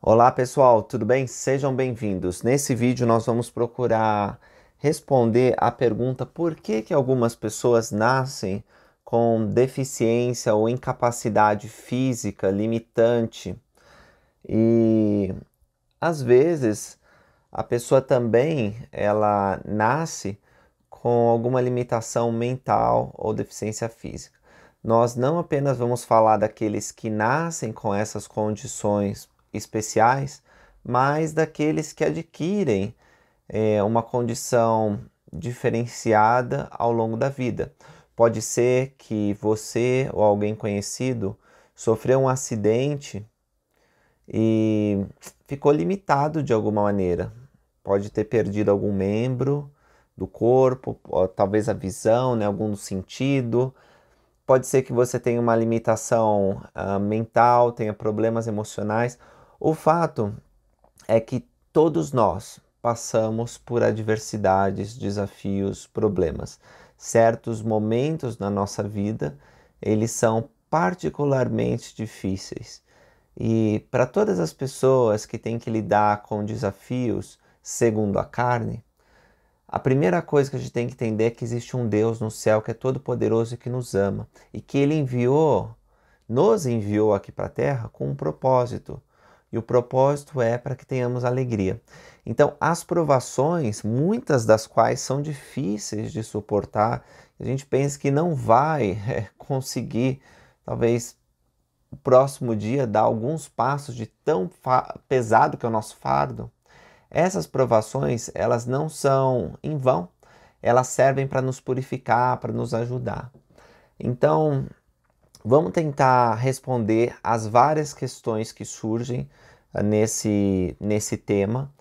Olá pessoal, tudo bem? Sejam bem-vindos. Nesse vídeo nós vamos procurar responder à pergunta por que algumas pessoas nascem com deficiência ou incapacidade física limitante e às vezes a pessoa também ela nasce com alguma limitação mental ou deficiência física. Nós não apenas vamos falar daqueles que nascem com essas condições especiais, mas daqueles que adquirem uma condição diferenciada ao longo da vida. Pode ser que você ou alguém conhecido sofreu um acidente e ficou limitado de alguma maneira. Pode ter perdido algum membro do corpo, ou talvez a visão, né, algum sentido. Pode ser que você tenha uma limitação mental, tenha problemas emocionais. O fato é que todos nós passamos por adversidades, desafios, problemas. Certos momentos na nossa vida, eles são particularmente difíceis. E para todas as pessoas que têm que lidar com desafios segundo a carne, a primeira coisa que a gente tem que entender é que existe um Deus no céu que é todo-poderoso e que nos ama, e que Ele nos enviou aqui para a Terra com um propósito. E o propósito é para que tenhamos alegria. Então, as provações, muitas das quais são difíceis de suportar, a gente pensa que não vai conseguir, talvez, o próximo dia, dar alguns passos de tão pesado que é o nosso fardo. Essas provações, elas não são em vão, elas servem para nos purificar, para nos ajudar. Então, vamos tentar responder às várias questões que surgem nesse tema.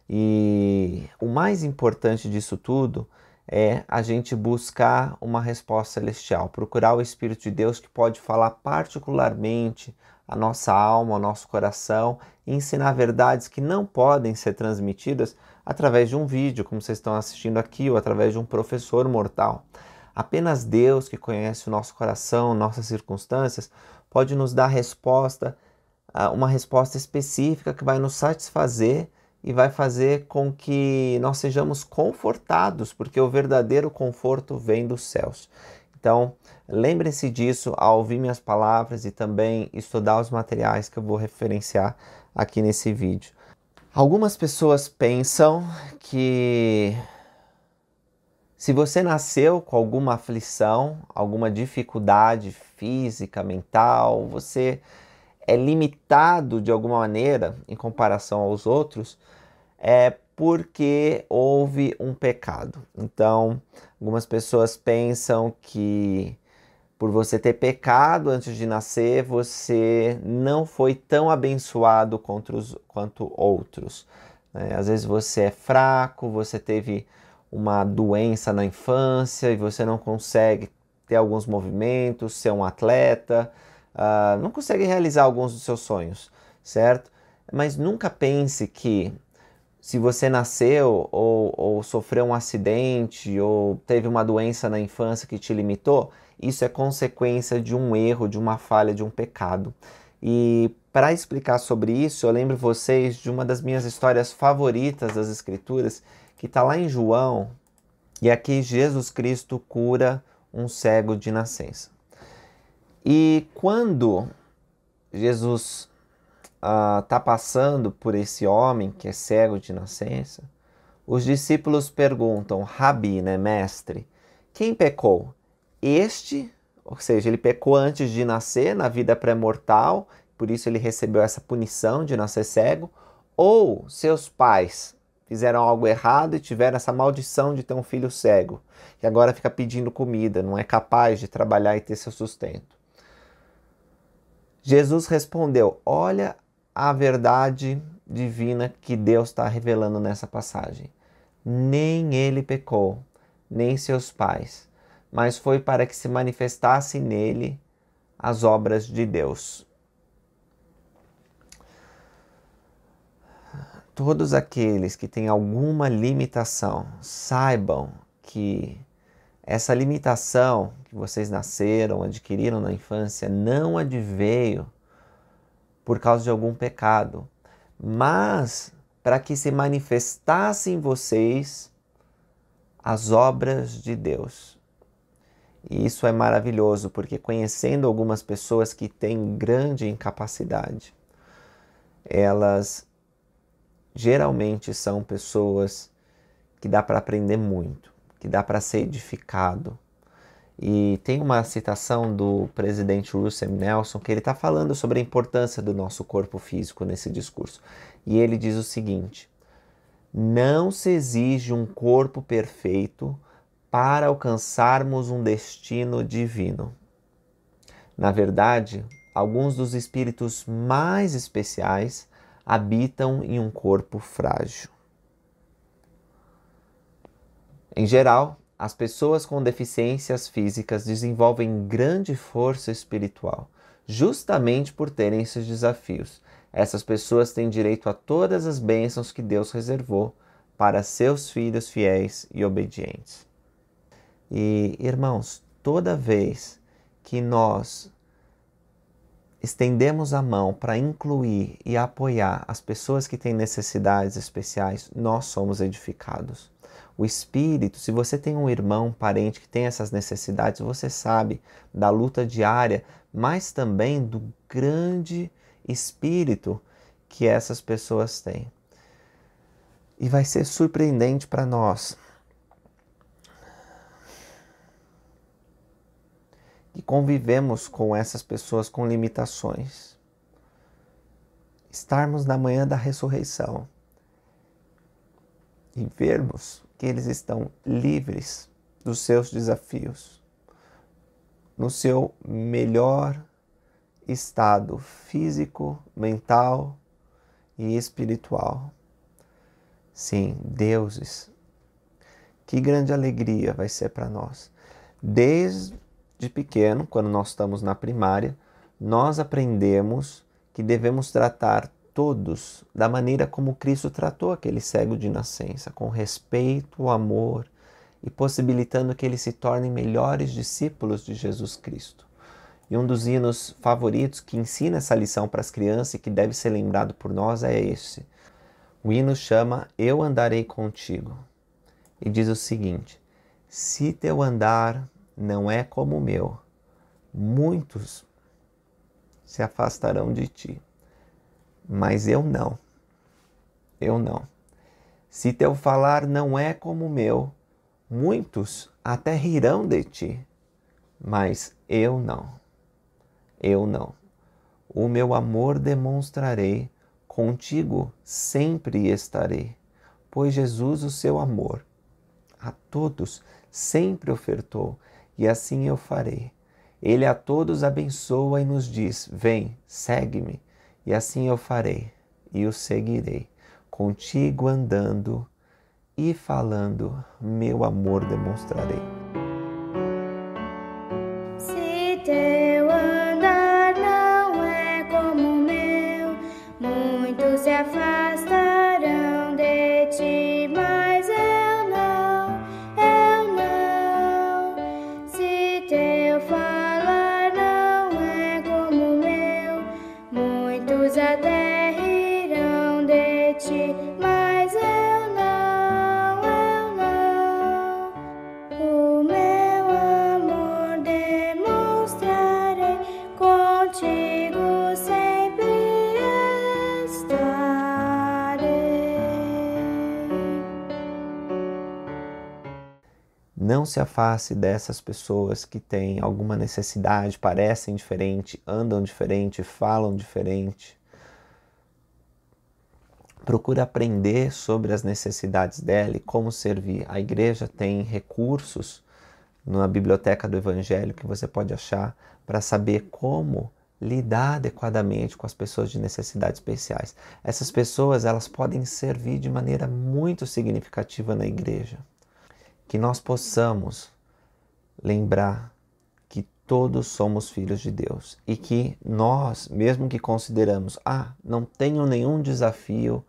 E o mais importante disso tudo é a gente buscar uma resposta celestial, procurar o Espírito de Deus que pode falar particularmente a nossa alma, ao nosso coração e ensinar verdades que não podem ser transmitidas através de um vídeo, como vocês estão assistindo aqui, ou através de um professor mortal. Apenas Deus, que conhece o nosso coração, nossas circunstâncias, pode nos dar resposta, uma resposta específica que vai nos satisfazer e vai fazer com que nós sejamos confortados, porque o verdadeiro conforto vem dos céus. Então, lembrem-se disso ao ouvir minhas palavras e também estudar os materiais que eu vou referenciar aqui nesse vídeo. Algumas pessoas pensam que se você nasceu com alguma aflição, alguma dificuldade física, mental, você é limitado de alguma maneira em comparação aos outros, é porque houve um pecado. Então, algumas pessoas pensam que por você ter pecado antes de nascer, você não foi tão abençoado quanto outros. Né? Às vezes você é fraco, você teve uma doença na infância e você não consegue ter alguns movimentos, ser um atleta, não consegue realizar alguns dos seus sonhos, certo? Mas nunca pense que se você nasceu ou sofreu um acidente ou teve uma doença na infância que te limitou, isso é consequência de um erro, de uma falha, de um pecado. E para explicar sobre isso, eu lembro vocês de uma das minhas histórias favoritas das Escrituras, que está lá em João, e aqui Jesus Cristo cura um cego de nascença. E quando Jesus está passando por esse homem que é cego de nascença, os discípulos perguntam, Rabi, né, mestre, quem pecou? Este, ou seja, ele pecou antes de nascer, na vida pré-mortal, por isso ele recebeu essa punição de nascer cego, ou seus pais fizeram algo errado e tiveram essa maldição de ter um filho cego, que agora fica pedindo comida, não é capaz de trabalhar e ter seu sustento. Jesus respondeu, olha a verdade divina que Deus está revelando nessa passagem. Nem ele pecou, nem seus pais, mas foi para que se manifestasse nele as obras de Deus. Todos aqueles que têm alguma limitação, saibam que essa limitação que vocês nasceram, adquiriram na infância, não adveio por causa de algum pecado, mas para que se manifestassem em vocês as obras de Deus. E isso é maravilhoso, porque conhecendo algumas pessoas que têm grande incapacidade, elas geralmente são pessoas que dá para aprender muito, que dá para ser edificado. E tem uma citação do presidente Russell Nelson que ele está falando sobre a importância do nosso corpo físico nesse discurso. E ele diz o seguinte: não se exige um corpo perfeito para alcançarmos um destino divino. Na verdade, alguns dos espíritos mais especiais habitam em um corpo frágil. Em geral, as pessoas com deficiências físicas desenvolvem grande força espiritual, justamente por terem esses desafios. Essas pessoas têm direito a todas as bênçãos que Deus reservou para seus filhos fiéis e obedientes. E, irmãos, toda vez que nós estendemos a mão para incluir e apoiar as pessoas que têm necessidades especiais, nós somos edificados. O Espírito, se você tem um irmão, um parente que tem essas necessidades, você sabe da luta diária, mas também do grande Espírito que essas pessoas têm. E vai ser surpreendente para nós que convivemos com essas pessoas com limitações. Estarmos na manhã da ressurreição e vermos que eles estão livres dos seus desafios, no seu melhor estado físico, mental e espiritual. Sim, deuses. Que grande alegria vai ser para nós. Desde pequeno, quando nós estamos na primária, nós aprendemos que devemos tratar todos da maneira como Cristo tratou aquele cego de nascença, com respeito, amor e possibilitando que eles se tornem melhores discípulos de Jesus Cristo. E um dos hinos favoritos que ensina essa lição para as crianças e que deve ser lembrado por nós é esse. O hino chama Eu Andarei Contigo e diz o seguinte: se teu andar não é como o meu, muitos se afastarão de ti. Mas eu não. Se teu falar não é como o meu, muitos até rirão de ti. Mas eu não. O meu amor demonstrarei, contigo sempre estarei. Pois Jesus o seu amor a todos sempre ofertou, e assim eu farei. Ele a todos abençoa e nos diz: vem, segue-me. E assim eu farei, e o seguirei, contigo andando e falando, meu amor demonstrarei. Se teu andar não é como o meu, muitos se afastarão de ti, mas eu não. Se teu falar não é como o meu, muitos até rirão de ti, mas eu não. O meu amor demonstrarei, contigo sempre estarei. Não se afaste dessas pessoas que têm alguma necessidade, parecem diferente, andam diferente, falam diferente. Procura aprender sobre as necessidades dela e como servir. A igreja tem recursos na biblioteca do Evangelho que você pode achar para saber como lidar adequadamente com as pessoas de necessidades especiais. Essas pessoas, elas podem servir de maneira muito significativa na igreja. Que nós possamos lembrar que todos somos filhos de Deus e que nós, mesmo que consideramos, não tenho nenhum desafio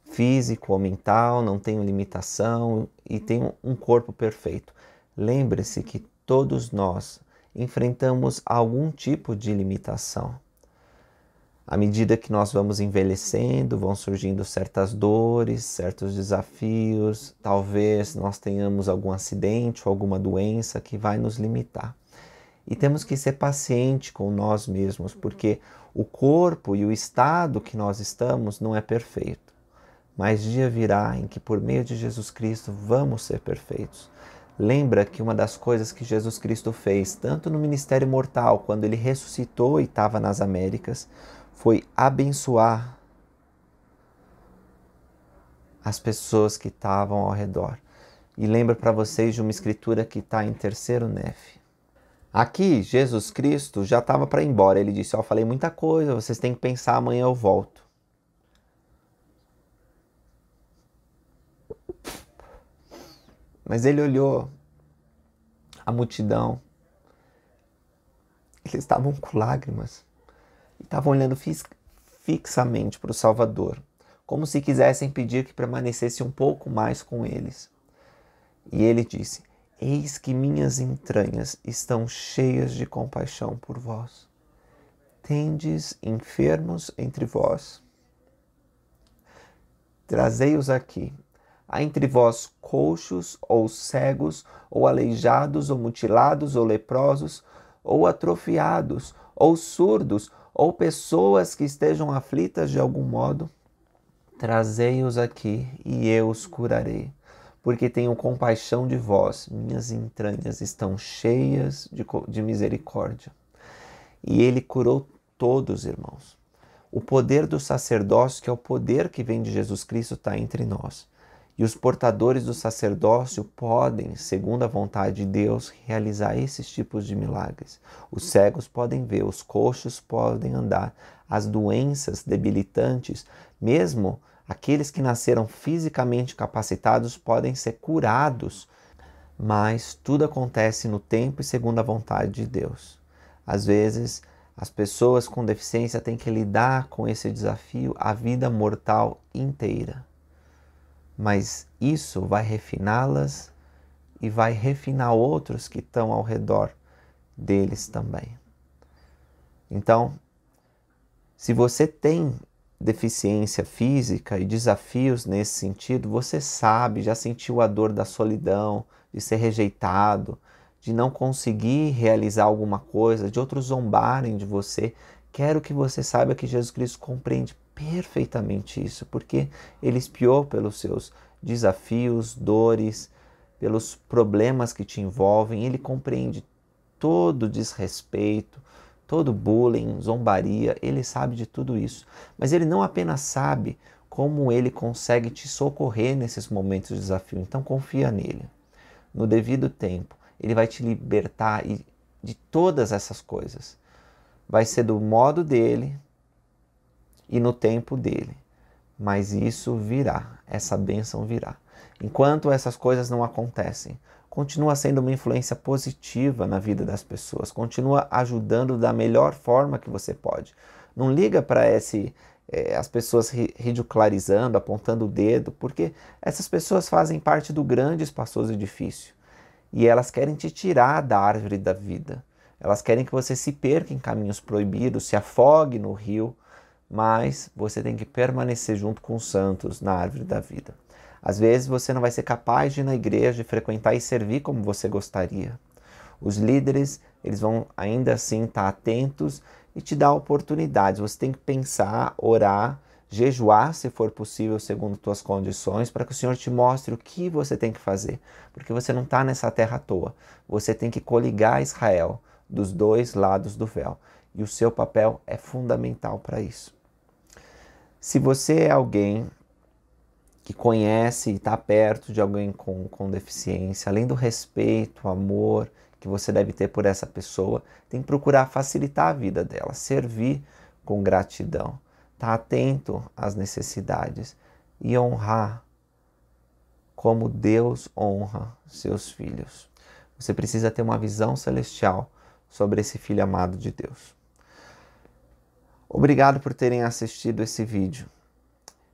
físico ou mental, não tenho limitação e tenho um corpo perfeito. Lembre-se que todos nós enfrentamos algum tipo de limitação. À medida que nós vamos envelhecendo, vão surgindo certas dores, certos desafios, talvez nós tenhamos algum acidente ou alguma doença que vai nos limitar. E temos que ser paciente com nós mesmos, porque o corpo e o estado que nós estamos não é perfeito. Mas dia virá em que por meio de Jesus Cristo vamos ser perfeitos. Lembra que uma das coisas que Jesus Cristo fez, tanto no ministério mortal, quando ele ressuscitou e estava nas Américas, foi abençoar as pessoas que estavam ao redor. E lembra para vocês de uma escritura que está em 3º Nefe. Aqui, Jesus Cristo já estava para ir embora. Ele disse, falei muita coisa, vocês têm que pensar, amanhã eu volto. Mas ele olhou a multidão. Eles estavam com lágrimas. E estavam olhando fixamente para o Salvador, como se quisessem pedir que permanecesse um pouco mais com eles. E ele disse, eis que minhas entranhas estão cheias de compaixão por vós. Tendes enfermos entre vós. Trazei-os aqui. Há entre vós coxos, ou cegos, ou aleijados, ou mutilados, ou leprosos, ou atrofiados, ou surdos, ou pessoas que estejam aflitas de algum modo. Trazei-os aqui, e eu os curarei, porque tenho compaixão de vós, minhas entranhas estão cheias de misericórdia. E ele curou todos, irmãos. O poder do sacerdócio, que é o poder que vem de Jesus Cristo, está entre nós. E os portadores do sacerdócio podem, segundo a vontade de Deus, realizar esses tipos de milagres. Os cegos podem ver, os coxos podem andar, as doenças debilitantes, mesmo aqueles que nasceram fisicamente capacitados, podem ser curados. Mas tudo acontece no tempo e segundo a vontade de Deus. Às vezes, as pessoas com deficiência têm que lidar com esse desafio a vida mortal inteira. Mas isso vai refiná-las e vai refinar outros que estão ao redor deles também. Então, se você tem deficiência física e desafios nesse sentido, você sabe, já sentiu a dor da solidão, de ser rejeitado, de não conseguir realizar alguma coisa, de outros zombarem de você. Quero que você saiba que Jesus Cristo compreende perfeitamente isso, porque ele espiou pelos seus desafios, dores, pelos problemas que te envolvem. Ele compreende todo desrespeito, todo bullying, zombaria. Ele sabe de tudo isso, mas ele não apenas sabe como ele consegue te socorrer nesses momentos de desafio. Então confia nele. No devido tempo, ele vai te libertar de todas essas coisas. Vai ser do modo dele e no tempo dele. Mas isso virá, essa bênção virá. Enquanto essas coisas não acontecem, continua sendo uma influência positiva na vida das pessoas. Continua ajudando da melhor forma que você pode. Não liga para as pessoas ridicularizando, apontando o dedo, porque essas pessoas fazem parte do grande, espaçoso edifício. E elas querem te tirar da árvore da vida. Elas querem que você se perca em caminhos proibidos, se afogue no rio, mas você tem que permanecer junto com os santos na árvore da vida. Às vezes você não vai ser capaz de ir na igreja, de frequentar e servir como você gostaria. Os líderes, eles vão ainda assim estar atentos e te dar oportunidades. Você tem que pensar, orar, jejuar, se for possível, segundo tuas condições, para que o Senhor te mostre o que você tem que fazer. Porque você não está nessa terra à toa. Você tem que coligar Israel dos dois lados do véu. E o seu papel é fundamental para isso. Se você é alguém que conhece e está perto de alguém com deficiência, além do respeito, amor que você deve ter por essa pessoa, tem que procurar facilitar a vida dela, servir com gratidão, estar atento às necessidades e honrar como Deus honra seus filhos. Você precisa ter uma visão celestial sobre esse filho amado de Deus. Obrigado por terem assistido esse vídeo.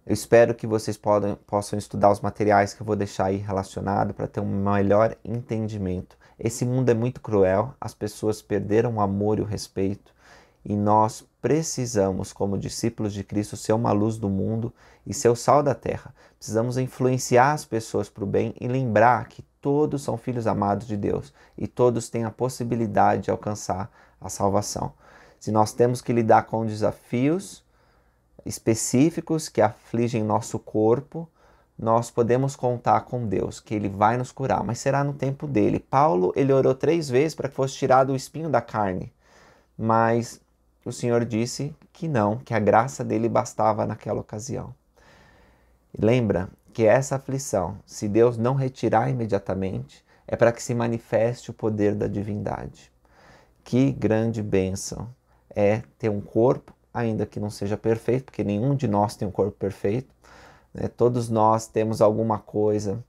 Eu espero que vocês possam estudar os materiais que eu vou deixar aí relacionado para ter um melhor entendimento. Esse mundo é muito cruel, as pessoas perderam o amor e o respeito e nós precisamos, como discípulos de Cristo, ser uma luz do mundo e ser o sal da terra. Precisamos influenciar as pessoas para o bem e lembrar que todos são filhos amados de Deus e todos têm a possibilidade de alcançar a salvação. Se nós temos que lidar com desafios específicos que afligem nosso corpo, nós podemos contar com Deus, que Ele vai nos curar, mas será no tempo dele. Paulo, ele orou 3 vezes para que fosse tirado o espinho da carne, mas o Senhor disse que não, que a graça dele bastava naquela ocasião. Lembra que essa aflição, se Deus não retirar imediatamente, é para que se manifeste o poder da divindade. Que grande bênção é ter um corpo, ainda que não seja perfeito, porque nenhum de nós tem um corpo perfeito, né? Todos nós temos alguma coisa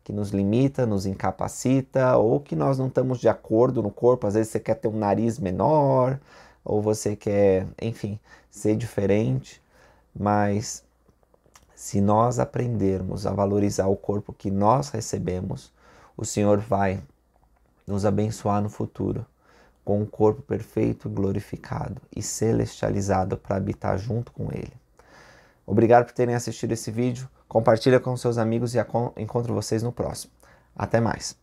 que nos limita, nos incapacita, ou que nós não estamos de acordo no corpo. Às vezes você quer ter um nariz menor, ou você quer, enfim, ser diferente, mas se nós aprendermos a valorizar o corpo que nós recebemos, o Senhor vai nos abençoar no futuro com um corpo perfeito, glorificado e celestializado para habitar junto com Ele. Obrigado por terem assistido esse vídeo. Compartilha com seus amigos e encontro vocês no próximo. Até mais!